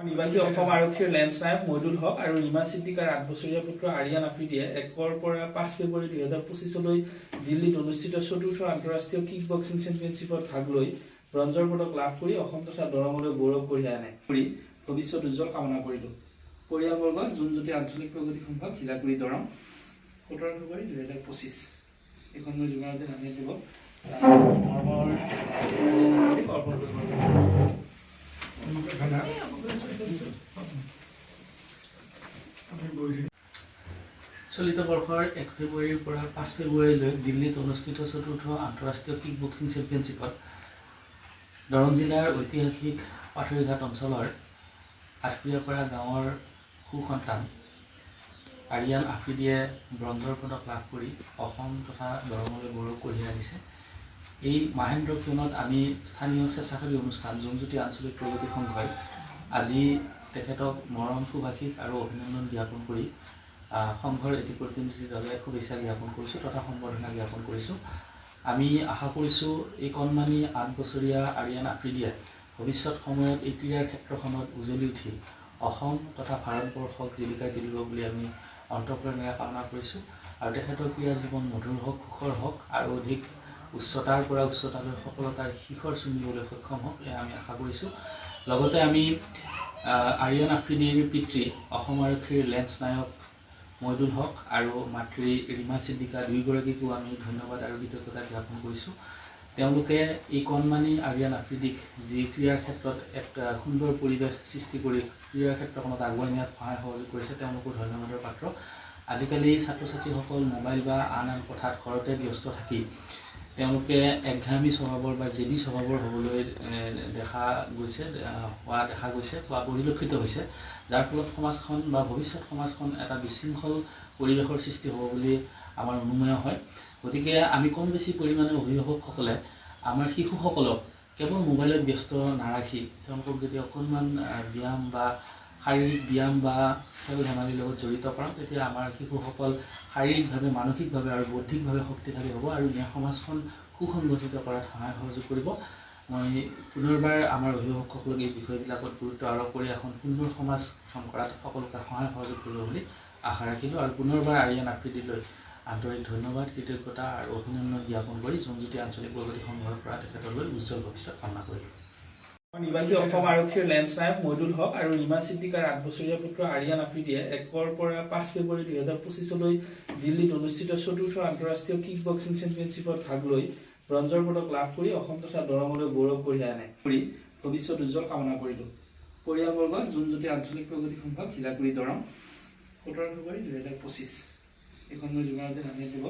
নিবাসী অসম আৰক্ষীৰ লেন্স নায়ক মইদুল হক আৰু ৰীমা সিদ্দিকাৰ 8 বছৰীয়া পুত্ৰ আৰিয়ান আফ্ৰিদিয়ে 1 পৰা 5 ফেব্ৰুৱাৰী 2025লৈ দিল্লীত অনুষ্ঠিত 4ৰ্থ আন্তঃৰাষ্ট্ৰীয় কিক বক্সিং চেম্পিয়নশ্বিপত ভাগ লৈ ব্ৰঞ্জৰ পদক লাভ কৰি অসম তথা দৰঙলৈ গৌৰৱ কঢ়িয়াই আনে। ভৱিষ্যত উজ্জ্বল কামনা কৰিলো। পৰিয়ালবৰ্গ জোনজ্যোতি আঞ্চলিক প্ৰগতি সংঘ খিলাকুৰি দৰং 17 ফেব্ৰুৱাৰী 2025 এখন মই জুমাৰ দিন আমি দিব চলিত বৰ্ষৰ 1 ফেব্ৰুৱাৰীৰ পৰা 5 ফেব্ৰুৱাৰীলৈ দিল্লীত অনুষ্ঠিত 4ৰ্থ আন্তঃৰাষ্ট্ৰীয় কিক বক্সিং চেম্পিয়নশ্বিপত দৰং জিলাৰ ঐতিহাসিক পাথৰিঘাট অঞ্চলৰ আঠপুৰীয়াপাৰা গাঁৱৰ সুসন্তান আৰিয়ান আফ্ৰিদিয়ে ব্ৰঞ্জৰ পদক লাভ কৰি অসম তথা দৰঙলৈ গৌৰৱ কঢ়িয়াই আনিছে। এই মাহেন্দ্ৰক্ষণত আমি স্থানীয় স্বেচ্ছাসেৱী অনুষ্ঠান জোনজ্যোতি আঞ্চলিক প্ৰগতি সংঘই আজি তেখেতক মৰম সুভাষিক আৰু অভিনন্দন জ্ঞাপন কৰি সংঘৰ এটি প্ৰতিনিধি দলে শুভেচ্ছা জ্ঞাপন কৰিছোঁ তথা সম্বৰ্ধনা জ্ঞাপন কৰিছোঁ। আমি আশা কৰিছোঁ এই কণমানি 8 বছৰীয়া আৰিয়ান আফ্ৰিদিয়ে ভৱিষ্যত সময়ত এই ক্ৰীড়াৰ ক্ষেত্ৰখনত উজ্বলি উঠি অসম তথা ভাৰতবৰ্ষক জীৱিকা তুলিব বুলি আমি অন্তঃকৰণেৰে কামনা কৰিছোঁ আৰু তেখেতৰ ক্ৰীড়া জীৱন মধুৰ হওক, সুখৰ হওক আৰু অধিক উচ্চতাৰ পৰা উচ্চতালৈ সফলতাৰ শিখৰ চুমিবলৈ সক্ষম হওক এয়া আমি আশা কৰিছোঁ। লগতে আমি আৰিয়ান আফ্ৰিদিৰ পিতৃ অসম আৰক্ষীৰ লেন্স নায়ক মইদুল হক আৰু মাতৃ ৰীমা সিদ্দিকা দুয়োগৰাকীকো আমি ধন্যবাদ আৰু কৃতজ্ঞতা জ্ঞাপন কৰিছোঁ। তেওঁলোকে এই কণমানি আৰিয়ান আফ্ৰিদিক যি ক্ৰীড়াৰ ক্ষেত্ৰত এক সুন্দৰ পৰিৱেশ সৃষ্টি কৰি ক্ৰীড়াৰ ক্ষেত্ৰখনত আগুৱাই নিয়াত সহায় সহযোগ কৰিছে, তেওঁলোকো ধন্যবাদৰ পাত্ৰ। আজিকালি ছাত্ৰ ছাত্ৰীসকল মোবাইল বা আন কথাত ঘৰতে ব্যস্ত থাকি তেওঁলোকে একঘামী স্বভাৱৰ বা জেদী স্বভাৱৰ হ'বলৈ দেখা গৈছে বা পৰিলক্ষিত হৈছে, যাৰ ফলত সমাজখন বা ভৱিষ্যত সমাজখন এটা বিশৃংখল পৰিৱেশৰ সৃষ্টি হ'ব বুলি আমাৰ অনুমেয় হয়। গতিকে আমি কম বেছি পৰিমাণে অভিভাৱকসকলে আমাৰ শিশুসকলক কেৱল মোবাইলত ব্যস্ত নাৰাখি তেওঁলোকক যদি অকণমান ব্যায়াম বা শাৰীৰিক ব্যায়াম বা খেল ধেমালিৰ লগত জড়িত কৰাওঁ তেতিয়া আমাৰ শিশুসকল শাৰীৰিকভাৱে, মানসিকভাৱে আৰু বৌদ্ধিকভাৱে শক্তিশালী হ'ব আৰু ইয়াৰ সমাজখন সুসংগঠিত কৰাত সহায় সহযোগ কৰিব। মই পুনৰবাৰ আমাৰ অভিভাৱকসকলক এই বিষয়বিলাকত গুৰুত্ব আৰোপ কৰি এখন সুন্দৰ সমাজ গঠন কৰাত সকলোকে সহায় সহযোগ কৰিব বুলি আশা ৰাখিলোঁ আৰু পুনৰবাৰ আৰিয়ান আফ্ৰিদিলৈ আন্তৰিক ধন্যবাদ, কৃতজ্ঞতা আৰু অভিনন্দন জ্ঞাপন কৰি জোনজ্যোতি আঞ্চলিক প্ৰগতি সংঘৰ পৰা তেখেতলৈ উজ্জ্বল ভৱিষ্যত কামনা কৰিলোঁ। নিবাসী অসম আৰক্ষীৰ লেন্স নায়ক মইদুল হক আৰু ৰীমা সিদ্দিকাৰ 8 বছৰীয়া পুত্ৰ আৰিয়ান আফ্ৰিদিয়ে 1 পৰা 5 ফেব্ৰুৱাৰী 2025লৈ দিল্লীত অনুষ্ঠিত 4ৰ্থ আন্তঃৰাষ্ট্ৰীয় কিক বক্সিং চেম্পিয়নশ্বিপত ভাগ লৈ ব্ৰঞ্জৰ পদক লাভ কৰি অসম তথা দৰঙলৈ গৌৰৱ কঢ়িয়াই আনে। ভৱিষ্যত উজ্জ্বল কামনা কৰিলোঁ। পৰিয়ালবৰ্গ জোনজ্যোতি আঞ্চলিক প্ৰগতি সংঘ খিলাকুৰি দৰং 17 ফেব্ৰুৱাৰী 2025 এখন মই জুমাৰ দিন আমি দিব